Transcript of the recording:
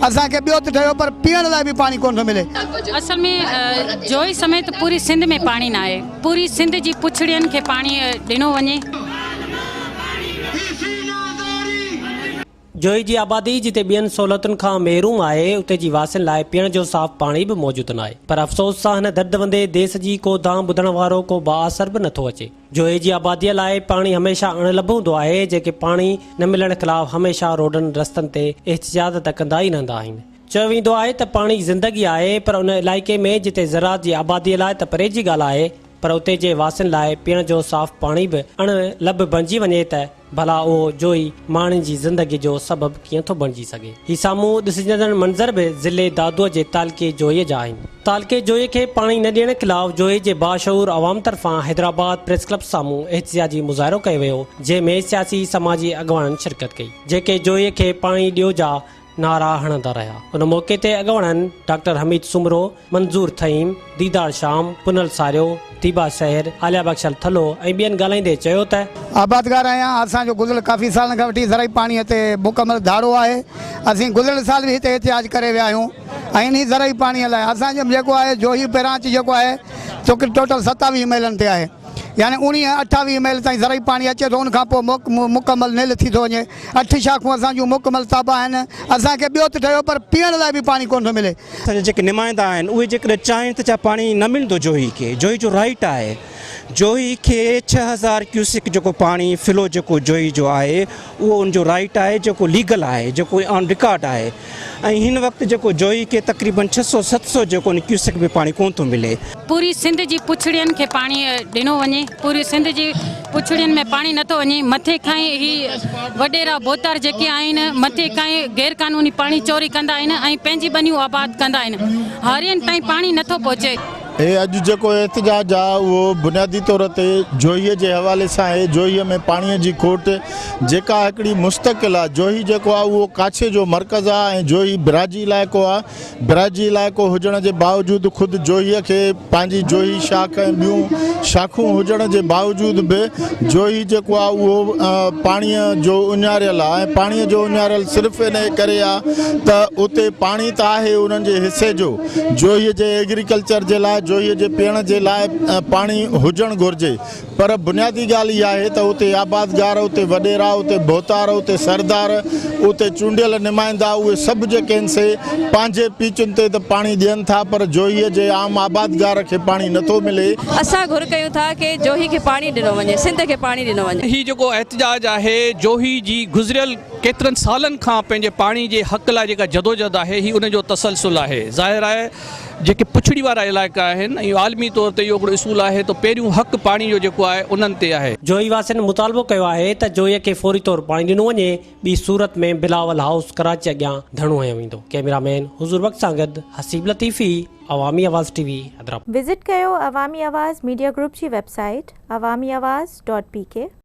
असांखे ॿियो त ठहियो पर पीअण लाइ बि पाणी कोन थो मिले। असल में जोही समेत पूरी सिंध में पाणी न आहे। पूरी सिंध जी पुछड़ियनि खे पाणी ॾिनो वञे। जोही जी आबादी जिते ॿियनि सहूलियतुनि खां महरूम आहे उते जी वासियुनि लाइ पीअण जो साफ़ पाणी बि मौजूदु न आहे। पर अफ़सोस सां हिन दर्दवंदे देश जी को दाम ॿुधण वारो को बाअसर बि नथो अचे। जोही जी आबादीअ लाइ पाणी हमेशह अणलभ हूंदो आहे। जेके पाणी न मिलण ख़िलाफ़ हमेशह रोडनि रस्तनि ते एहतजाज त कंदा ई रहंदा आहिनि। चयो वेंदो आहे त पाणी ज़िंदगी आहे, पर उन इलाइक़े में जिते ज़राअत जी आबादीअ लाइ त परे जी ॻाल्हि आहे, पर उते जे वासियुनि लाइ पीअण जो साफ़ पाणी बि अणलभ बणिजी वञे त भला उहो जोही माण्हुनि जी ज़िंदगी जो सबबु कीअं थो बणिजी सघे। ही साम्हूं ॾिसजंदड़ मंज़र बि ज़िले दादूअ जे तालके जोहीअ जा आहिनि। तालके जोही खे पाणी न ॾियण ख़िलाफ़ जोही जे बाशऊर अवाम तरफ़ां हैदराबाद प्रेस क्लब साम्हूं एहतजाजी मुज़ाहिरो कयो वियो, जंहिंमें सियासी समाजी अॻवाननि शिरकत कई, जेके जोहीअ खे पाणी ॾियो जा नारा हणंदा रहिया। उन मौक़े ते अॻवाननि डॉक्टर हमीद सुमरो, मंज़ूर थईम, दीदार शाम, पुनल सारियो, दीबा शहर, आलिया बख्शल थलो ऐं ॿियनि ॻाल्हाईंदे चयो त आबादगार आहियां। असांजो गुज़िरियल काफ़ी सालनि खां वठी ज़राई पाणी हिते मुकमल धाड़ो आहे। असीं गुज़िरियल साल बि हिते एहतिजाज करे विया आहियूं ऐं इन ज़राई पाणीअ लाइ असांजो जेको आहे जोही पहिरां जेको आहे छोकी टोटल 27 मीलनि ते आहे, यानी 19-28 मील ताईं ज़राई पाणी अचे थो। उनखां पोइ मुकमल निल थी थो वञे। 8 शाखूं असांजूं मुकमल ताबा आहिनि। असांखे ॿियो त ठहियो पर पीअण लाइ बि पाणी कोन थो मिले। असांजे जेके नुमाइंदा आहिनि उहे जेकॾहिं चाहिनि त छा पाणी न मिलंदो जोही खे। जोही जो राइट आहे। जोही खे 6000 क्यूसिक जेको पाणी फिलो जेको जोही जो आहे उहो उनजो राइट आहे, जेको लीगल आहे, जेको ऑन रिकॉर्ड आहे। ऐं हिन वक़्तु जेको जोही खे तक़रीबन 600-700 जेको क्यूसिक बि पाणी कोन थो मिले। पूरी सिंध जी पुछड़ियनि खे पाणी ॾिनो वञे। पूरी सिंध जी पुछड़ियुनि में पाणी नथो वञे। मथे खां ई वॾेरा बोतार जेके आहिनि मथे खां ई गैर क़ानूनी पाणी चोरी कंदा आहिनि ऐं पंहिंजी बनियूं आबाद कंदा आहिनि। हारियुनि ताईं पाणी नथो पहुचे। हे अॼु जेको एहतजाज आहे उहो बुनियादी तौर ते जोहीअ जे हवाले सां आहे। जोहीअ में पाणीअ जी खोट जेका हिकिड़ी मुस्तक़िल आहे। जोही जेको आहे उहो काछे जो मर्कज़ आहे ऐं जोही बिराजी इलाइक़ो आहे। बिराजी इलाइक़ो हुजण जे बावजूदि ख़ुदि जोहीअ खे पंहिंजी जोही शाख ऐं ॿियूं शाखूं हुजण जे बावजूदि बि जोही जेको आहे उहो पाणीअ जो उञारियल आहे। ऐं पाणीअ जो उञारियल सिर्फ़ु इन करे आहे त उते पाणी त आहे उन्हनि जे हिसे जो। जोहीअ जे एग्रीकल्चर जे लाइ, जोहीअ जे पीअण जे लाइ पाणी हुजणु घुरिजे, पर बुनियादी ॻाल्हि इहा आहे त उते आबादगार, उते वॾेरा, उते बोतार, उते सरदार, उते चूंडियल नुमाइंदा उहे सभु जेके आहिनि से पंहिंजे पीचुनि ते त पाणी ॾियनि था, पर जोहीअ जे आम आबादगार खे पाणी नथो मिले। असां घुर कयूं था कि जोही खे पाणी ॾिनो वञे, सिंध खे पाणी ॾिनो वञे। ही जेको एहतजाज आहे जोही जी गुज़िरियल केतिरनि सालनि खां पंहिंजे पाणी जे हक़ लाइ जेका जदोजहद आहे ही उनजो तसलसल आहे। ज़ाहिर आहे जेके पुछड़ी वारा इलाइक़ा आहिनि ऐं आलमी तौर ते इहो हिकिड़ो इसूल आहे त पहिरियों हक़ पाणी जो जेको आहे उन्हनि ते आहे। जोही वासियुनि मुतालबो कयो आहे त जोहीअ खे फौरी तौर पाणी ॾिनो वञे। ॿी सूरत में बिलावल हाउस कराची अॻियां धरणो हयो वेंदो। कैमरामैन हुज़ूर वक़्त सां गॾु हसीब लतीफ़ी, अवामी आवाज़ टीवी, हैदराबाद। विज़िट कयो अवामी आवाज़ मीडिया ग्रुप जी वेबसाइट awamiawaz.pk।